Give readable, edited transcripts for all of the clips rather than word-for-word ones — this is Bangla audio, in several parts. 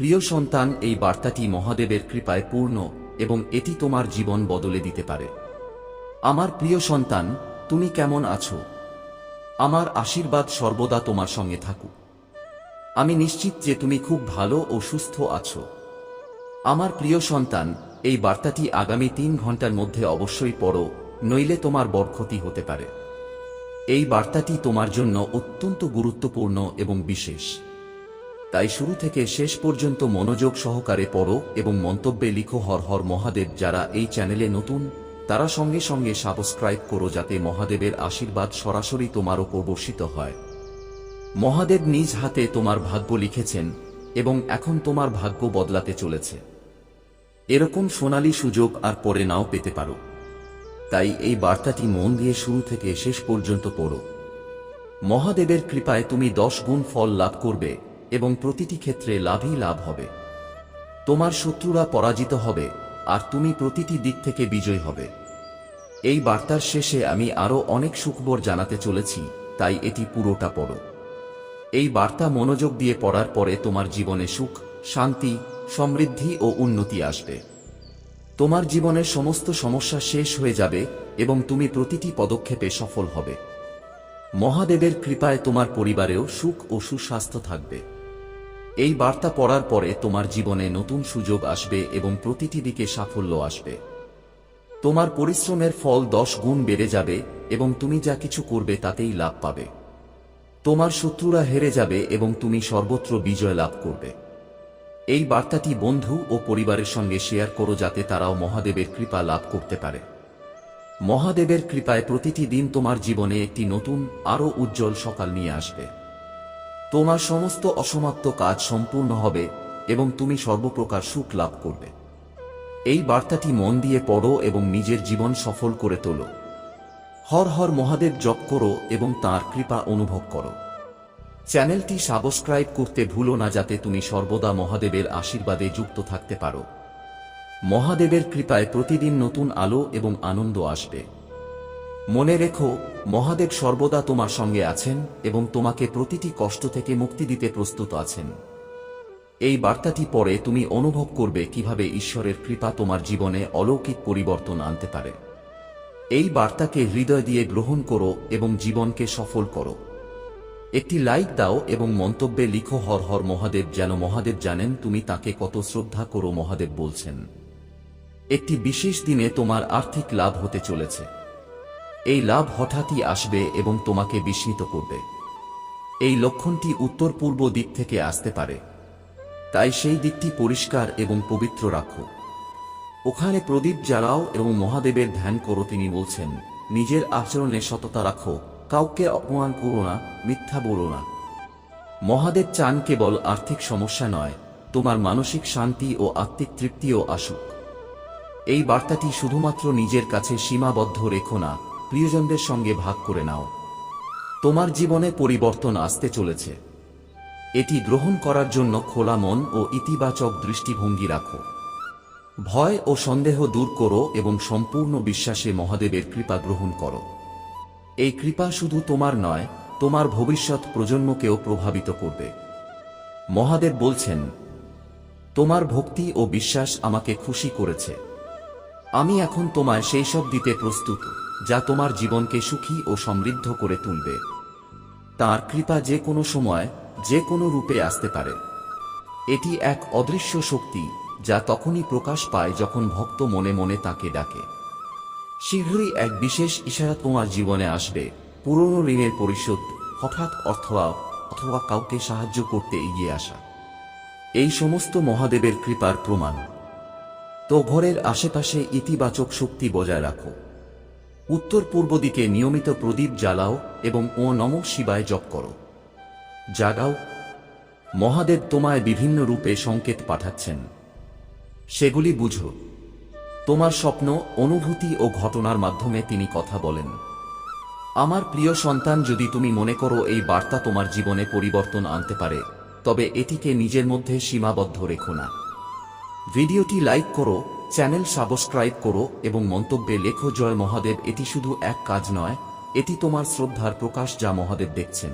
প্রিয় সন্তান, এই বার্তাটি মহাদেবের কৃপায় পূর্ণ এবং এটি তোমার জীবন বদলে দিতে পারে। আমার প্রিয় সন্তান, তুমি কেমন আছো? আমার আশীর্বাদ সর্বদা তোমার সঙ্গে থাকুক। আমি নিশ্চিত যে তুমি খুব ভালো ও সুস্থ আছো। আমার প্রিয় সন্তান, এই বার্তাটি আগামী 3 ঘন্টার মধ্যে অবশ্যই পড়ো, নইলে তোমার বড় ক্ষতি হতে পারে। এই বার্তাটি তোমার জন্য অত্যন্ত গুরুত্বপূর্ণ এবং বিশেষ। তাই শুরু থেকে শেষ পর্যন্ত মনোযোগ সহকারে পড়ো এবং মন্তব্যে লিখো হর হর মহাদেব। যারা এই চ্যানেলে নতুন, তারা সঙ্গে সঙ্গে সাবস্ক্রাইব করো, যাতে মহাদেবের আশীর্বাদ সরাসরি তোমার উপর বর্ষিত হয়। মহাদেব নিজ হাতে তোমার ভাগ্য লিখেছেন এবং এখন তোমার ভাগ্য বদলাতে চলেছে। এরকম সোনালী সুযোগ আর পরে নাও পেতে পারো। তাই এই বার্তাটি মন দিয়ে শুরু থেকে শেষ পর্যন্ত পড়ো। মহাদেবের কৃপায় তুমি 10 গুণ ফল লাভ করবে এবং প্রতিটি ক্ষেত্রে লাভই লাভ হবে। তোমার শত্রুরা পরাজিত হবে আর তুমি প্রতিটি দিক থেকে বিজয়ী হবে। এই বার্তার শেষে আমি আরও অনেক সুখবর জানাতে চলেছি, তাই এটি পুরোটা পড়ো। এই বার্তা মনোযোগ দিয়ে পড়ার পরে তোমার জীবনে সুখ, শান্তি, সমৃদ্ধি ও উন্নতি আসবে। তোমার জীবনের সমস্ত সমস্যা শেষ হয়ে যাবে এবং তুমি প্রতিটি পদক্ষেপে সফল হবে। মহাদেবের কৃপায় তোমার পরিবারেও সুখ ও সুস্বাস্থ্য থাকবে। এই বার্তা পড়ার পরে তোমার জীবনে নতুন সুযোগ আসবে এবং প্রতিটি দিকে সাফল্য আসবে। তোমার পরিশ্রমের ফল 10 গুণ বেড়ে যাবে এবং তুমি যা কিছু করবে তাতেই লাভ পাবে। তোমার শত্রুরা হেরে যাবে এবং তুমি সর্বত্র বিজয় লাভ করবে। এই বার্তাটি বন্ধু ও পরিবারের সঙ্গে শেয়ার করো, যাতে তারাও মহাদেবের কৃপা লাভ করতে পারে। মহাদেবের কৃপায় প্রতিটি দিন তোমার জীবনে একটি নতুন, আরও উজ্জ্বল সকাল নিয়ে আসবে। তোমার সমস্ত অসমাপ্ত কাজ সম্পূর্ণ হবে এবং তুমি সর্বপ্রকার সুখ লাভ করবে। এই বার্তাটি মন দিয়ে পড়ো এবং নিজের জীবন সফল করে তোলো। হর হর মহাদেব জপ করো এবং তাঁর কৃপা অনুভব করো। চ্যানেলটি সাবস্ক্রাইব করতে ভুলো না, যাতে তুমি সর্বদা মহাদেবের আশীর্বাদে যুক্ত থাকতে পারো। মহাদেবের কৃপায় প্রতিদিন নতুন আলো এবং আনন্দ আসবে। মনে রেখো, মহাদেব সর্বদা তোমার সঙ্গে আছেন এবং তোমাকে প্রতিটি কষ্ট থেকে মুক্তি দিতে প্রস্তুত আছেন। এই বার্তাটি পড়ে তুমি অনুভব করবে কিভাবে ঈশ্বরের কৃপা তোমার জীবনে অলৌকিক পরিবর্তন আনতে পারে। এই বার্তাকে হৃদয় দিয়ে গ্রহণ করো এবং জীবনকে সফল করো। একটি লাইক দাও এবং মন্তব্যে লিখো হর হর মহাদেব, যেন মহাদেব জানেন তুমি তাকে কত শ্রদ্ধা করো। মহাদেব বলছেন, একটি বিশেষ দিনে তোমার আর্থিক লাভ হতে চলেছে। এই লাভ হঠাৎই আসবে এবং তোমাকে বিস্মিত করবে। এই লক্ষণটি উত্তর পূর্ব দিক থেকে আসতে পারে, তাই সেই দিকটি পরিষ্কার এবং পবিত্র রাখো। ওখানে প্রদীপ জ্বালাও এবং মহাদেবের ধ্যান করো। তিনি বলছেন, নিজের আচরণে সততা রাখো, কাউকে অপমান করো না, মিথ্যা বলো না। মহাদেব চান কেবল আর্থিক সমস্যা নয়, তোমার মানসিক শান্তি ও আত্মিক তৃপ্তিও আসুক। এই বার্তাটি শুধুমাত্র নিজের কাছে সীমাবদ্ধ রেখো না, প্রিয়জনদের সঙ্গে ভাগ করে নাও। তোমার জীবনে পরিবর্তন আসতে চলেছে। এটি গ্রহণ করার জন্য খোলা মন ও ইতিবাচক দৃষ্টিভঙ্গি রাখো। ভয় ও সন্দেহ দূর করো এবং সম্পূর্ণ বিশ্বাসে মহাদেবের কৃপা গ্রহণ করো। এই কৃপা শুধু তোমার নয়, তোমার ভবিষ্যৎ প্রজন্মকেও প্রভাবিত করবে। মহাদেব বলছেন, তোমার ভক্তি ও বিশ্বাস আমাকে খুশি করেছে। আমি এখন তোমায় সেই সব দিতে প্রস্তুত যা তোমার জীবনকে সুখী ও সমৃদ্ধ করে তুলবে। তাঁর কৃপা যে কোনো সময়, যে কোনো রূপে আসতে পারে। এটি এক অদৃশ্য শক্তি যা তখনই প্রকাশ পায় যখন ভক্ত মনে মনে তাকে ডাকে। শীঘ্রই এক বিশেষ ইশারা তোমার জীবনে আসবে, পুরনো ঋণের পরিশোধ, হঠাৎ অর্থ লাভ অথবা কাউকে সাহায্য করতে এগিয়ে আসা। এই সমস্ত মহাদেবের কৃপার প্রমাণ। তো ঘরের আশেপাশে ইতিবাচক শক্তি বজায় রাখো। উত্তর পূর্ব দিকে নিয়মিত প্রদীপ জ্বালাও এবং ও নমঃ শিবায় জপ করো। জাগাও, মহাদেব তোমায় বিভিন্ন রূপে সংকেত পাঠাচ্ছেন। সেগুলি বুঝো। তোমার স্বপ্ন, অনুভূতি ও ঘটনার মাধ্যমে তিনি কথা বলেন। আমার প্রিয় সন্তান, যদি তুমি মনে করো এই বার্তা তোমার জীবনে পরিবর্তন আনতে পারে, তবে এটিকে নিজের মধ্যে সীমাবদ্ধ রেখো না। ভিডিওটি লাইক করো, চ্যানেল সাবস্ক্রাইব করো এবং মন্তব্যে লেখো জয় মহাদেব। এটি শুধু এক কাজ নয়, এটি তোমার শ্রদ্ধার প্রকাশ যা মহাদেব দেখছেন।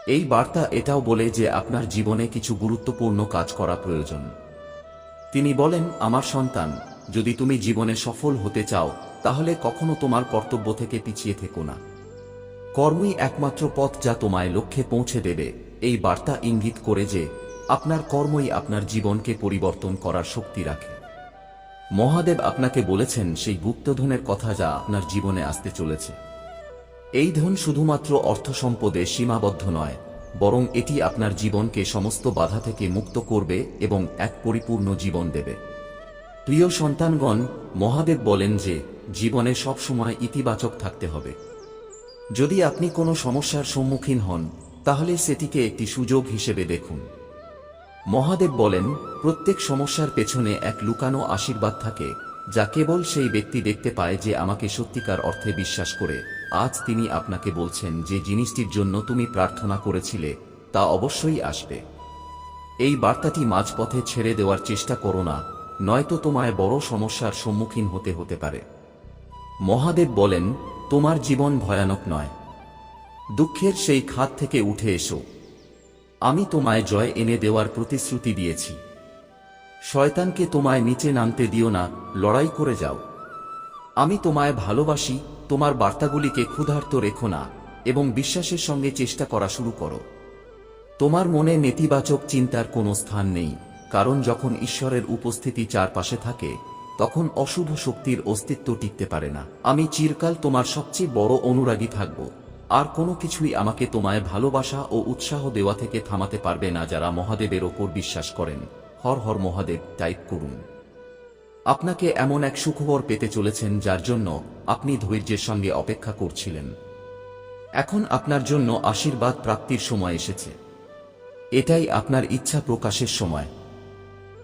এই বার্তা এটাও বলে যে আপনার জীবনে কিছু গুরুত্বপূর্ণ কাজ করা প্রয়োজন। তিনি বলেন, আমার সন্তান, যদি তুমি জীবনে সফল হতে চাও তাহলে কখনো তোমার কর্তব্য থেকে পিছিয়ে থেকো না। কর্মই একমাত্র পথ যা তোমায় লক্ষ্যে পৌঁছে দেবে। এই বার্তা ইঙ্গিত করে যে আপনার কর্মই আপনার জীবনকে পরিবর্তন করার শক্তি রাখে। মহাদেব আপনাকে বলেছেন সেই গুপ্তধনের কথা যা আপনার জীবনে আসতে চলেছে। এই ধন শুধুমাত্র অর্থ সম্পদে সীমাবদ্ধ নয়, বরং এটি আপনার জীবনকে সমস্ত বাধা থেকে মুক্ত করবে এবং এক পরিপূর্ণ জীবন দেবে। প্রিয় সন্তানগণ, মহাদেব বলেন যে জীবনে সব সময় ইতিবাচক থাকতে হবে। যদি আপনি কোনো সমস্যার সম্মুখীন হন তাহলে সেটিকে একটি সুযোগ হিসেবে দেখুন। মহাদেব বলেন, প্রত্যেক সমস্যার পেছনে এক লুকানো আশীর্বাদ থাকে যা কেবল সেই ব্যক্তি দেখতে পায় যে আমাকে সত্যিকার অর্থে বিশ্বাস করে। আজ তিনি আপনাকে বলছেন যে জিনিসটির জন্য তুমি প্রার্থনা করেছিলে তা অবশ্যই আসবে। এই বার্তাটি মাঝপথে ছেড়ে দেওয়ার চেষ্টা করো না, নয়তো তোমায় বড় সমস্যার সম্মুখীন হতে পারে। মহাদেব বলেন, তোমার জীবন ভয়ানক নয়। দুঃখের সেই খাদ থেকে উঠে এসো। আমি তোমায় জয় এনে দেওয়ার প্রতিশ্রুতি দিয়েছি। শয়তানকে তোমায় নিচে নামতে দিও না, লড়াই করে যাও। আমি তোমায় ভালোবাসি। তোমার বার্তাগুলিকে ক্ষুধার্ত রেখো না এবং বিশ্বাসের সঙ্গে চেষ্টা করা শুরু করো। তোমার মনে নেতিবাচক চিন্তার কোনো স্থান নেই, কারণ যখন ঈশ্বরের উপস্থিতি চারপাশে থাকে তখন অশুভ শক্তির অস্তিত্ব টিকতে পারে না। আমি চিরকাল তোমার সবচেয়ে বড় অনুরাগী থাকব, আর কোনো কিছুই আমাকে তোমায় ভালোবাসা ও উৎসাহ দেওয়া থেকে থামাতে পারবে না। যারা মহাদেবের ওপর বিশ্বাস করেন, হর হর মহাদেব টাইপ করুন। আপনাকে এমন এক সুখবর পেতে চলেছেন যার জন্য আপনি ধৈর্যের সঙ্গে অপেক্ষা করছিলেন। এখন আপনার জন্য আশীর্বাদ প্রাপ্তির সময় এসেছে। এটাই আপনার ইচ্ছা প্রকাশের সময়।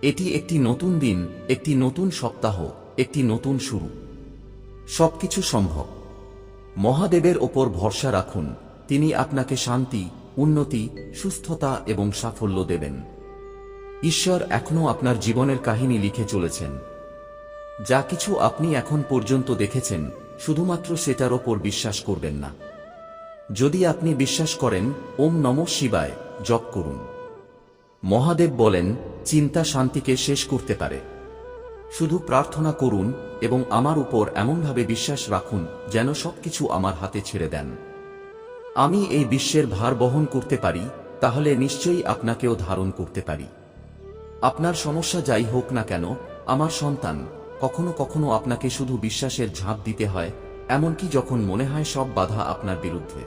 এটি একটি নতুন দিন, একটি নতুন সপ্তাহ, একটি নতুন শুরু। সবকিছু সম্ভব। মহাদেবের ওপর ভরসা রাখুন। তিনি আপনাকে শান্তি, উন্নতি, সুস্থতা এবং সাফল্য দেবেন। ঈশ্বর এখনো আপনার জীবনের কাহিনী লিখে চলেছেন। যা কিছু আপনি এখন পর্যন্ত দেখেছেন, শুধুমাত্র সেটার ওপর বিশ্বাস করবেন না। যদি আপনি বিশ্বাস করেন, ওম নমঃ শিবায় জপ করুন। মহাদেব বলেন, চিন্তা শান্তিকে শেষ করতে পারে। শুধু প্রার্থনা করুন এবং আমার উপর এমনভাবে বিশ্বাস রাখুন যেন সবকিছু আমার হাতে ছেড়ে দেন। আমি এই বিশ্বের ভার বহন করতে পারি, তাহলে নিশ্চয়ই আপনাকেও ধারণ করতে পারি। আপনার সমস্যা যাই হোক না কেন, আমার সন্তান, কখনো কখনো আপনাকে শুধু বিশ্বাসের ঝাঁপ দিতে হয়, এমনকি যখন মনে হয় সব বাধা আপনার বিরুদ্ধে।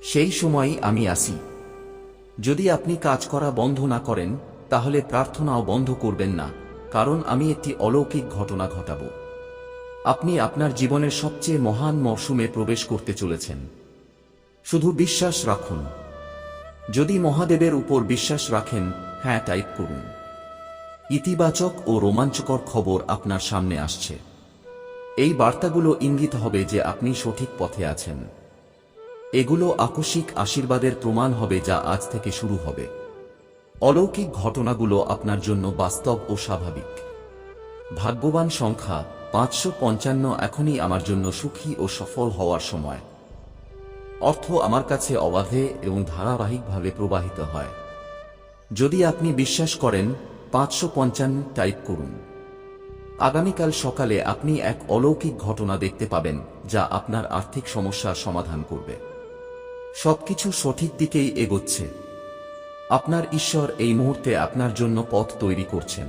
সেই সময়ই আমি আসি। যদি আপনি কাজ করা বন্ধ না করেন তাহলে প্রার্থনাও বন্ধ করবেন না, কারণ আমি একটি অলৌকিক ঘটনা ঘটাবো। আপনি আপনার জীবনের সবচেয়ে মহান মরশুমে প্রবেশ করতে চলেছেন। শুধু বিশ্বাস রাখুন। যদি মহাদেবের উপর বিশ্বাস রাখেন, হ্যাঁ টাইপ করুন। ইতিবাচক ও রোমাঞ্চকর খবর আপনার সামনে আসছে। এই বার্তাগুলো ইঙ্গিত হবে যে আপনি সঠিক পথে আছেন। এগুলো আকস্মিক আশীর্বাদের প্রমাণ হবে যা আজ থেকে শুরু হবে। অলৌকিক ঘটনাগুলো আপনার জন্য বাস্তব ও স্বাভাবিক। ভাগ্যবান সংখ্যা 555। এখনই আমার জন্য সুখী ও সফল হওয়ার সময়। অর্থ আমার কাছে অবাধে এবং ধারাবাহিকভাবে প্রবাহিত হয়। যদি আপনি বিশ্বাস করেন, 555 টাইপ করুন। আগামীকাল সকালে আপনি এক অলৌকিক ঘটনা দেখতে পাবেন যা আপনার আর্থিক সমস্যার সমাধান করবে। সবকিছু সঠিক দিকেই এগোচ্ছে। আপনার ঈশ্বর এই মুহূর্তে আপনার জন্য পথ তৈরি করছেন।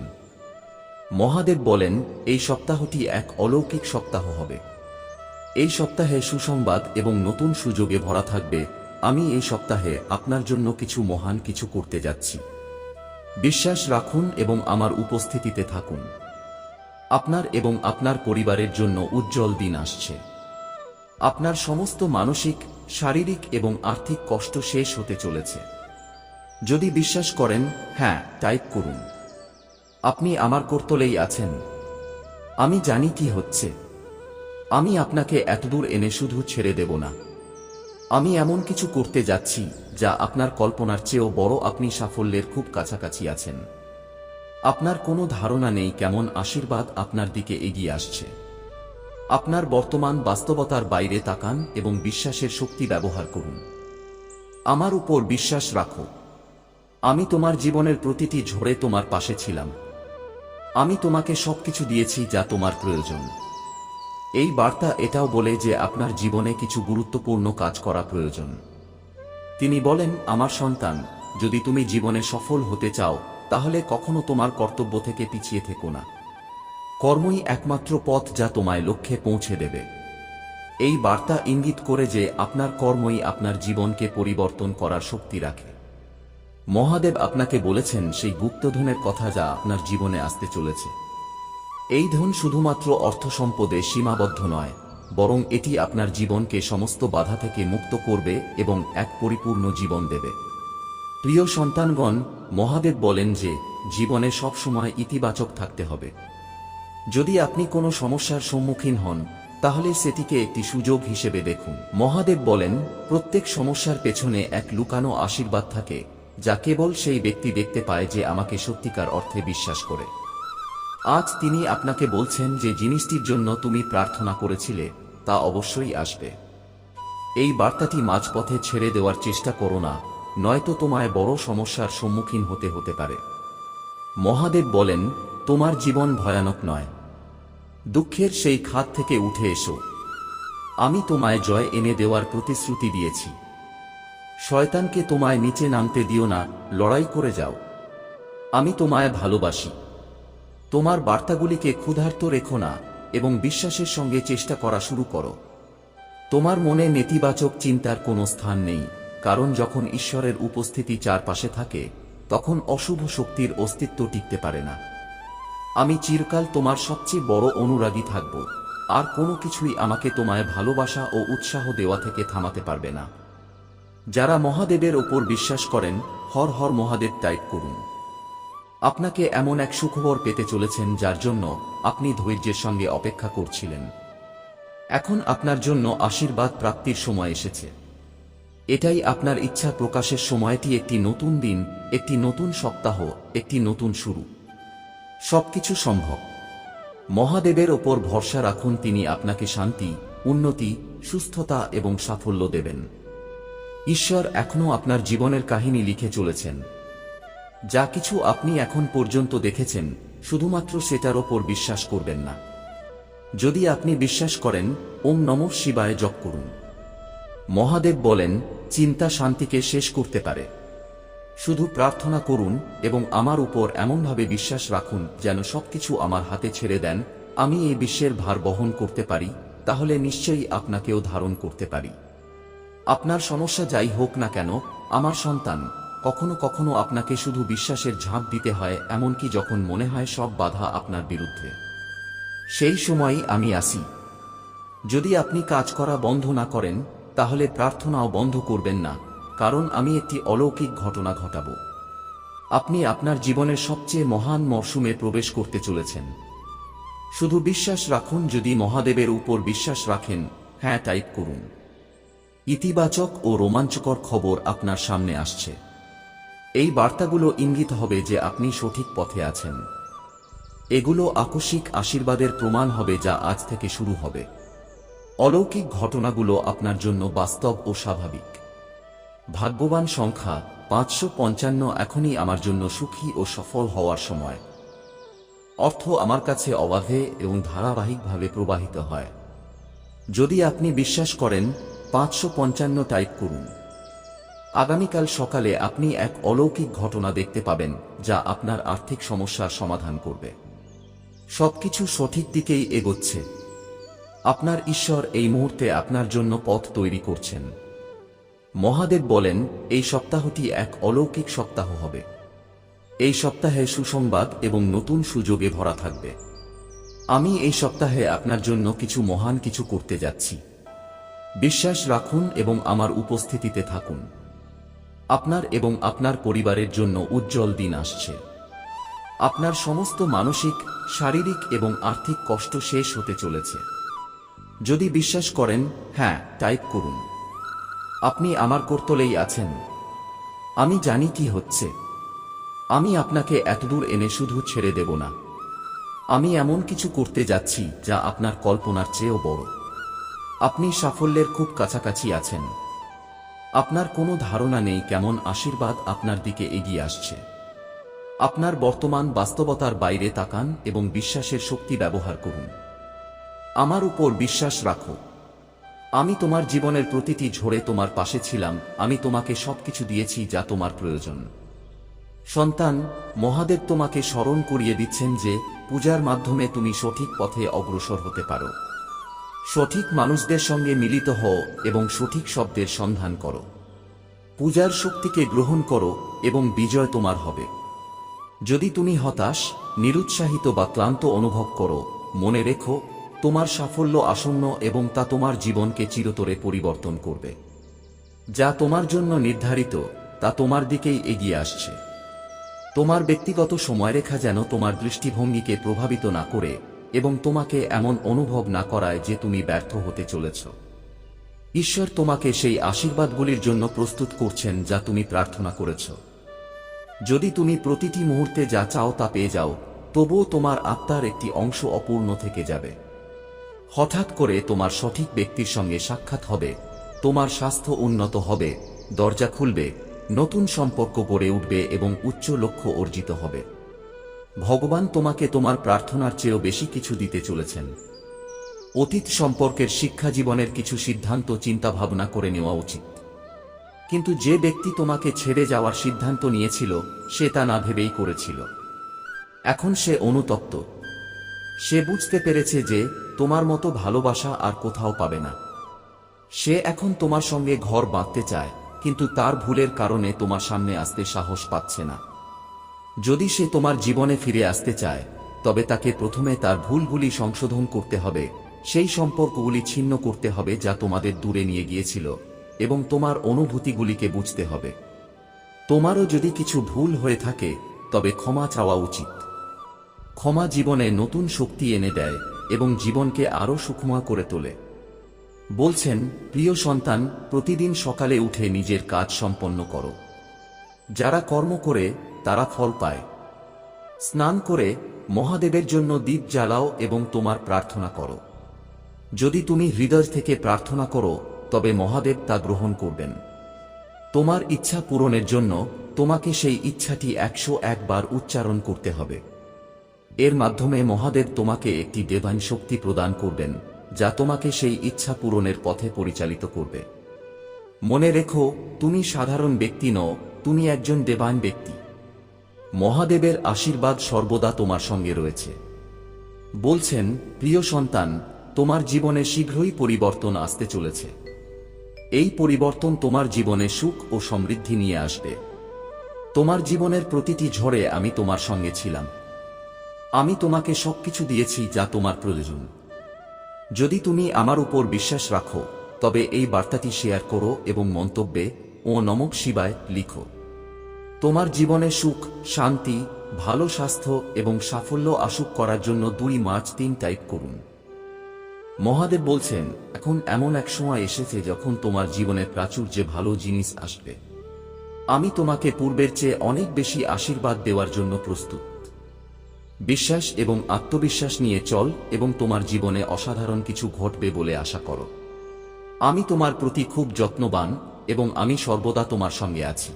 মহাদেব বলেন, এই সপ্তাহটি এক অলৌকিক সপ্তাহ হবে। এই সপ্তাহে সুসংবাদ এবং নতুন সুযোগে ভরা থাকবে। আমি এই সপ্তাহে আপনার জন্য কিছু মহান কিছু করতে যাচ্ছি। বিশ্বাস রাখুন এবং আমার উপস্থিতিতে থাকুন। আপনার এবং আপনার পরিবারের জন্য উজ্জ্বল দিন আসছে। আপনার সমস্ত মানসিক, শারীরিক এবং আর্থিক কষ্ট শেষ হতে চলেছে। যদি বিশ্বাস করেন, হ্যাঁ টাইপ করুন। আপনি আমার করতলেই আছেন। আমি জানি কি হচ্ছে। আমি আপনাকে এতদূর এনে শুধু ছেড়ে দেব না। আমি এমন কিছু করতে যাচ্ছি যা আপনার কল্পনার চেয়েও বড়। আপনি সাফল্যের খুব কাছাকাছি আছেন। আপনার কোনো ধারণা নেই কেমন আশীর্বাদ আপনার দিকে এগিয়ে আসছে। আপনার বর্তমান বাস্তবতার বাইরে তাকান এবং বিশ্বাসের শক্তি ব্যবহার করুন। আমার উপর বিশ্বাস রাখো। আমি তোমার জীবনের প্রতিটি ঝড়ে তোমার পাশে ছিলাম। আমি তোমাকে সবকিছু দিয়েছি যা তোমার প্রয়োজন। এই বার্তা এটাও বলে যে আপনার জীবনে কিছু গুরুত্বপূর্ণ কাজ করা প্রয়োজন। তিনি বলেন, আমার সন্তান, যদি তুমি জীবনে সফল হতে চাও তাহলে কখনো তোমার কর্তব্য থেকে পিছিয়ে থেকো না। কর্মই একমাত্র পথ যা তোমায় লক্ষ্যে পৌঁছে দেবে। এই বার্তা ইঙ্গিত করে যে আপনার কর্মই আপনার জীবনকে পরিবর্তন করার শক্তি রাখে। মহাদেব আপনাকে বলেছেন সেই গুপ্তধনের কথা যা আপনার জীবনে আসতে চলেছে। এই ধন শুধুমাত্র অর্থ সম্পদে সীমাবদ্ধ নয়, বরং এটি আপনার জীবনকে সমস্ত বাধা থেকে মুক্ত করবে এবং এক পরিপূর্ণ জীবন দেবে। প্রিয় সন্তানগণ, মহাদেব বলেন যে জীবনে সবসময় ইতিবাচক থাকতে হবে। যদি আপনি কোনো সমস্যার সম্মুখীন হন তাহলে সেটিকে একটি সুযোগ হিসেবে দেখুন। মহাদেব বলেন, প্রত্যেক সমস্যার পেছনে এক লুকানো আশীর্বাদ থাকে যা কেবল সেই ব্যক্তি দেখতে পায় যে আমাকে সত্যিকার অর্থে বিশ্বাস করে। আজ তিনি আপনাকে বলছেন যে জিনিসটির জন্য তুমি প্রার্থনা করেছিলে তা অবশ্যই আসবে। এই বার্তাটি মাঝপথে ছেড়ে দেওয়ার চেষ্টা করো না, নয়তো তোমায় বড় সমস্যার সম্মুখীন হতে পারে। মহাদেব বলেন, তোমার জীবন ভয়ানক নয়। দুঃখের সেই খাদ থেকে উঠে এসো। আমি তোমায় জয় এনে দেওয়ার প্রতিশ্রুতি দিয়েছি। শয়তানকে তোমায় নিচে নামতে দিও না, লড়াই করে যাও। আমি তোমায় ভালোবাসি। তোমার বার্তাগুলিকে ক্ষুধার্ত রেখো না এবং বিশ্বাসের সঙ্গে চেষ্টা করা শুরু করো। তোমার মনে নেতিবাচক চিন্তার কোনো স্থান নেই, কারণ যখন ঈশ্বরের উপস্থিতি চারপাশে থাকে তখন অশুভ শক্তির অস্তিত্ব টিকতে পারে না। আমি চিরকাল তোমার সবচেয়ে বড় অনুরাগী থাকব, আর কোনো কিছুই আমাকে তোমায় ভালোবাসা ও উৎসাহ দেওয়া থেকে থামাতে পারবে না। যারা মহাদেবের ওপর বিশ্বাস করেন, হর হর মহাদেব টাইপ করুন। আপনাকে এমন এক সুখবর পেতে চলেছেন যার জন্য আপনি ধৈর্যের সঙ্গে অপেক্ষা করছিলেন। এখন আপনার জন্য আশীর্বাদ প্রাপ্তির সময় এসেছে। এটাই আপনার ইচ্ছা প্রকাশের সময়টি, একটি নতুন দিন, একটি নতুন সপ্তাহ, একটি নতুন শুরু। সবকিছু সম্ভব। মহাদেবের ওপর ভরসা রাখুন, তিনি আপনাকে শান্তি, উন্নতি, সুস্থতা এবং সাফল্য দেবেন। ঈশ্বর এখনও আপনার জীবনের কাহিনী লিখে চলেছেন। যা কিছু আপনি এখন পর্যন্ত দেখেছেন, শুধুমাত্র সেটার ওপর বিশ্বাস করবেন না। যদি আপনি বিশ্বাস করেন, ওম নমঃ শিবায় জপ করুন। মহাদেব বলেন, চিন্তা শান্তিকে শেষ করতে পারে। শুধু প্রার্থনা করুন এবং আমার উপর এমনভাবে বিশ্বাস রাখুন যেন সবকিছু আমার হাতে ছেড়ে দেন। আমি এই বিশ্বের ভার বহন করতে পারি, তাহলে নিশ্চয়ই আপনাকেও ধারণ করতে পারি। আপনার সমস্যা যাই হোক না কেন, আমার সন্তান, কখনো কখনো আপনাকে শুধু বিশ্বাসের ঝাঁপ দিতে হয়, এমনকি যখন মনে হয় সব বাধা আপনার বিরুদ্ধে। সেই সময়ই আমি আসি। যদি আপনি কাজ করা বন্ধ না করেন তাহলে প্রার্থনাও বন্ধ করবেন না, কারণ আমি একটি অলৌকিক ঘটনা ঘটাব। আপনি আপনার জীবনের সবচেয়ে মহান মরশুমে প্রবেশ করতে চলেছেন। শুধু বিশ্বাস রাখুন। যদি মহাদেবের উপর বিশ্বাস রাখেন, হ্যাঁ টাইপ করুন। ইতিবাচক ও রোমাঞ্চকর খবর আপনার সামনে আসছে। এই বার্তাগুলো ইঙ্গিত হবে যে আপনি সঠিক পথে আছেন। এগুলো আকস্মিক আশীর্বাদের প্রমাণ হবে যা আজ থেকে শুরু হবে। অলৌকিক ঘটনাগুলো আপনার জন্য বাস্তব ও স্বাভাবিক। ভাগ্যবান সংখ্যা 555। এখনই আমার জন্য সুখী ও সফল হওয়ার সময়। অর্থ আমার কাছে অবাধে এবং ধারাবাহিকভাবে প্রবাহিত হয়। যদি আপনি বিশ্বাস করেন, 555 টাইপ করুন। আগামীকাল সকালে আপনি এক অলৌকিক ঘটনা দেখতে পাবেন যা আপনার আর্থিক সমস্যার সমাধান করবে। সবকিছু সঠিক দিকেই এগোচ্ছে। আপনার ঈশ্বর এই মুহূর্তে আপনার জন্য পথ তৈরি করছেন। মহাদেব বলেন, এই সপ্তাহটি এক অলৌকিক সপ্তাহ হবে। এই সপ্তাহে সুসংবাদ এবং নতুন সুযোগে ভরা থাকবে। আমি এই সপ্তাহে আপনার জন্য কিছু মহান কিছু করতে যাচ্ছি। বিশ্বাস রাখুন এবং আমার উপস্থিতিতে থাকুন। আপনার এবং আপনার পরিবারের জন্য উজ্জ্বল দিন আসছে। আপনার সমস্ত মানসিক, শারীরিক এবং আর্থিক কষ্ট শেষ হতে চলেছে। যদি বিশ্বাস করেন, হ্যাঁ টাইপ করুন। আপনি আমার করতলেই আছেন। আমি জানি কি হচ্ছে। আমি আপনাকে এতদূর এনে শুধু ছেড়ে দেব না। আমি এমন কিছু করতে যাচ্ছি যা আপনার কল্পনার চেয়েও বড়। আপনি সাফল্যের খুব কাছাকাছি আছেন। আপনার কোনো ধারণা নেই কেমন আশীর্বাদ আপনার দিকে এগিয়ে আসছে। আপনার বর্তমান বাস্তবতার বাইরে তাকান এবং বিশ্বাসের শক্তি ব্যবহার করুন। আমার উপর বিশ্বাস রাখো। আমি তোমার জীবনের প্রতিটি ঝড়ে তোমার পাশে ছিলাম। আমি তোমাকে সবকিছু দিয়েছি যা তোমার প্রয়োজন। সন্তান, মহাদেব তোমাকে স্মরণ করিয়ে দিচ্ছেন যে পূজার মাধ্যমে তুমি সঠিক পথে অগ্রসর হতে পারো। সঠিক মানুষদের সঙ্গে মিলিত হও এবং সঠিক শব্দের সন্ধান করো। পূজার শক্তিকে গ্রহণ করো এবং বিজয় তোমার হবে। যদি তুমি হতাশ, নিরুৎসাহিত বা ক্লান্ত অনুভব করো, মনে রেখো তোমার সাফল্য আসন্ন এবং তা তোমার জীবনকে চিরতরে পরিবর্তন করবে। যা তোমার জন্য নির্ধারিত তা তোমার দিকেই এগিয়ে আসছে। তোমার ব্যক্তিগত সময়রেখা যেন তোমার দৃষ্টিভঙ্গিকে প্রভাবিত না করে এবং তোমাকে এমন অনুভব না করায় যে তুমি ব্যর্থ হতে চলেছ। ঈশ্বর তোমাকে সেই আশীর্বাদগুলির জন্য প্রস্তুত করছেন যা তুমি প্রার্থনা করেছ। যদি তুমি প্রতিটি মুহূর্তে যা চাও তা পেয়ে যাও, তবুও তোমার আত্মার একটি অংশ অপূর্ণ থেকে যাবে। হঠাৎ করে তোমার সঠিক ব্যক্তির সঙ্গে সাক্ষাৎ হবে, তোমার স্বাস্থ্য উন্নত হবে, দরজা খুলবে, নতুন সম্পর্ক গড়ে উঠবে এবং উচ্চ লক্ষ্য অর্জিত হবে। ভগবান তোমাকে তোমার প্রার্থনার চেয়েও বেশি কিছু দিতে চলেছেন। অতীত সম্পর্কের শিক্ষা জীবনের কিছু সিদ্ধান্ত চিন্তাভাবনা করে নেওয়া উচিত। কিন্তু যে ব্যক্তি তোমাকে ছেড়ে যাওয়ার সিদ্ধান্ত নিয়েছিল সে তা না ভেবেই করেছিল। এখন সে অনুতপ্ত। সে বুঝতে পেরেছে যে তোমার মতো ভালোবাসা আর কোথাও পাবে না। সে এখন তোমার সঙ্গে ঘর বাঁধতে চায়, কিন্তু তার ভুলের কারণে তোমার সামনে আসতে সাহস পাচ্ছে না। যদি সে তোমার জীবনে ফিরে আসতে চায়, তবে তাকে প্রথমে তার ভুলগুলি সংশোধন করতে হবে, সেই সম্পর্কগুলি ছিন্ন করতে হবে যা তোমাদের দূরে নিয়ে গিয়েছিল, এবং তোমার অনুভূতিগুলিকে বুঝতে হবে। তোমারও যদি কিছু ভুল হয়ে থাকে তবে ক্ষমা চাওয়া উচিত। ক্ষমা জীবনে নতুন শক্তি এনে দেয় এবং জীবনকে আরও সুখময় করে তোলে। বলছেন, প্রিয় সন্তান, প্রতিদিন সকালে উঠে নিজের কাজ সম্পন্ন করো। যারা কর্ম করে তারা ফল পায়। স্নান করে মহাদেবের জন্য দীপ জ্বালাও এবং তোমার প্রার্থনা করো। যদি তুমি হৃদয় থেকে প্রার্থনা করো তবে মহাদেব তা গ্রহণ করবেন। তোমার ইচ্ছা পূরণের জন্য তোমাকে সেই ইচ্ছাটি 101 বার উচ্চারণ করতে হবে। এর মাধ্যমে মহাদেব তোমাকে একটি দেবান শক্তি প্রদান করবেন যা তোমাকে সেই ইচ্ছা পূরণের পথে পরিচালিত করবে। মনে রেখো, তুমি সাধারণ ব্যক্তি নও, তুমি একজন দেবান ব্যক্তি। মহাদেবের আশীর্বাদ সর্বদা তোমার সঙ্গে রয়েছে। বলছেন, প্রিয় সন্তান, তোমার জীবনে শীঘ্রই পরিবর্তন আসতে চলেছে। এই পরিবর্তন তোমার জীবনে সুখ ও সমৃদ্ধি নিয়ে আসবে। তোমার জীবনের প্রতিটি ঝড়ে আমি তোমার সঙ্গে ছিলাম। আমি তোমাকে সবকিছু দিয়েছি যা তোমার প্রয়োজন। যদি তুমি আমার উপর বিশ্বাস রাখো তবে এই বার্তাটি শেয়ার করো এবং মন্তব্যে ও নমঃ শিবায় লিখো। তোমার জীবনে সুখ, শান্তি, ভালো স্বাস্থ্য এবং সাফল্য আসুক করার জন্য 2-3 টাইপ করুন। মহাদেব বলছেন, এখন এমন এক সময় এসেছে যখন তোমার জীবনে প্রাচুর্যে ভালো জিনিস আসবে। আমি তোমাকে পূর্বের চেয়ে অনেক বেশি আশীর্বাদ দেওয়ার জন্য প্রস্তুত। বিশ্বাস এবং আত্মবিশ্বাস নিয়ে চল এবং তোমার জীবনে অসাধারণ কিছু ঘটবে বলে আশা করো। আমি তোমার প্রতি খুব যত্নবান এবং আমি সর্বদা তোমার সঙ্গে আছি।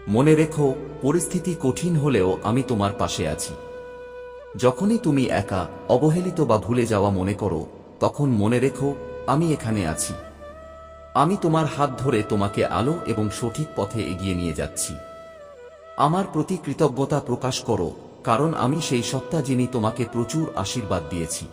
মনে রেখো, পরিস্থিতি কঠিন হলেও আমি তোমার পাশে আছি। যখনই তুমি একা, অবহেলিত বা ভুলে যাওয়া মনে করো, তখন মনে রেখো আমি এখানে আছি। আমি তোমার হাত ধরে তোমাকে আলো এবং সঠিক পথে এগিয়ে নিয়ে যাচ্ছি। আমার প্রতি কৃতজ্ঞতা প্রকাশ করো, কারণ আমি সেই সত্তা যিনি তোমাকে প্রচুর আশীর্বাদ দিয়েছি।